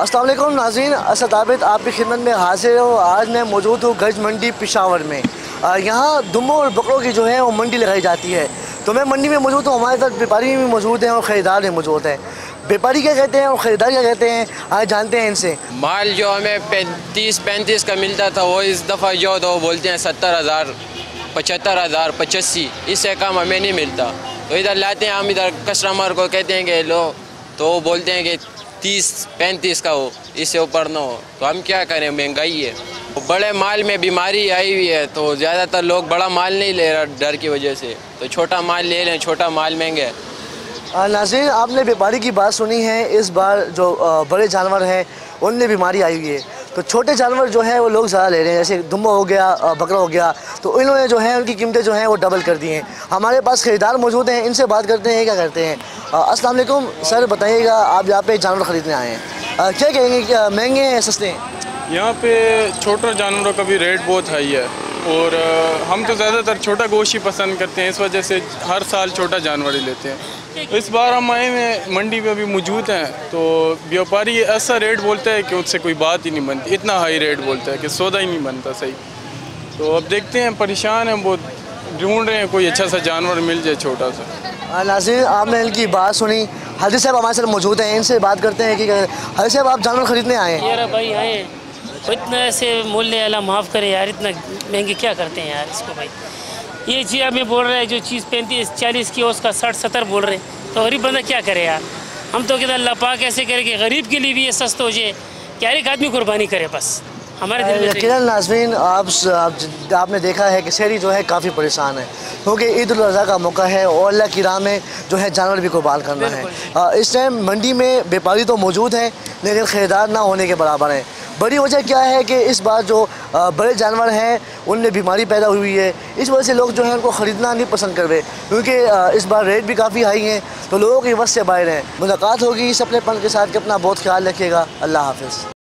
अस्सलाम वालेकुम नाज़रीन, असद आबिद आपकी खिदमत में हाजिर हो। आज मैं मौजूद हूँ गज मंडी पेशावर में। यहाँ दुम्बों और बकरों की जो है वो मंडी लगाई जाती है। तो मैं मंडी में मौजूद हूँ, हमारे साथ व्यापारी भी मौजूद हैं और ख़रीदार भी मौजूद हैं। व्यापारी क्या कहते हैं और ख़रीदार क्या कहते हैं, आज जानते हैं इनसे। माल जो हमें 35-35 का मिलता था वो इस दफ़ा जो तो बोलते हैं 70,000, 75,000, 85, इससे कम हमें नहीं मिलता। तो इधर लाते हैं हम, इधर कस्टमर को कहते हैं कि लो, तो वो बोलते हैं कि 30-35 का हो, इससे ऊपर ना हो। तो हम क्या करें, महंगाई है। बड़े माल में बीमारी आई हुई है तो ज़्यादातर लोग बड़ा माल नहीं ले रहा डर की वजह से, तो छोटा माल ले लें, छोटा माल महंगा है। नाज़रीन, आपने व्यापारी की बात सुनी है। इस बार जो बड़े जानवर हैं उनमें बीमारी आई हुई है, तो छोटे जानवर जो है वो लोग ज़्यादा ले रहे हैं। जैसे दुम्बा हो गया, बकरा हो गया, तो इन्होंने जो है उनकी कीमतें जो हैं वो डबल कर दी हैं। हमारे पास ख़रीदार मौजूद हैं, इनसे बात करते हैं क्या करते हैं। अस्सलाम वालेकुम सर, बताइएगा आप यहाँ पे जानवर ख़रीदने आए हैं, क्या कहेंगे, क्या महंगे हैं सस्ते हैं? यहाँ पे छोटे जानवरों का भी रेट बहुत हाई है और हम तो ज़्यादातर छोटा गोश्त ही पसंद करते हैं, इस वजह से हर साल छोटा जानवर ही लेते हैं। इस बार हम आए में मंडी में भी मौजूद हैं, तो व्यापारी ऐसा रेट बोलता है कि उससे कोई बात ही नहीं बनती, इतना हाई रेट बोलता है कि सौदा ही नहीं बनता सही। तो अब देखते हैं, परेशान हैं, बहुत ढूंढ रहे हैं कोई अच्छा सा जानवर मिल जाए छोटा सा। नाज़रीन, आपने इनकी बात सुनी। हाजी साहब हमारे साथ मौजूद हैं, इनसे बात करते हैं कि हाजी साहब आप जानवर ख़रीदने आए हैं? यार भाई आए हैं, इतना ऐसे मूल्य अल्लाह माफ़ करे यार, इतना महंगे क्या करते हैं यार इसको भाई। ये चीज़ आप में बोल रहे हैं, जो चीज़ 35-40 की उसका 60-70 बोल रहे हैं, तो गरीब बंदा क्या करे यार। हम तो कहते अल्लाह पाक ऐसे करे कि गरीब के लिए भी ये सस्ता हो जाए, क्या एक आदमी कुर्बानी करे बस हमारे दिल में। यकीनन नाज़रीन, आपने देखा है कि शहरी जो है काफ़ी परेशान है, क्योंकि ईद उल अज़हा का मौका है और अल्लाह की राह में जो है जानवर भी कुर्बान करना है। इस टाइम मंडी में व्यापारी तो मौजूद हैं लेकिन ख़रीदार ना होने के बराबर हैं। बड़ी वजह क्या है कि इस बार जो बड़े जानवर हैं उनमें बीमारी पैदा हुई है, इस वजह से लोग जो हैं उनको ख़रीदना नहीं पसंद कर रहे, क्योंकि इस बार रेट भी काफ़ी हाई हैं, तो लोगों की बस से बाहर हैं। मुलाकात होगी इस अपने पन के साथ कि अपना बहुत ख्याल रखिएगा। अल्लाह हाफ़िज़।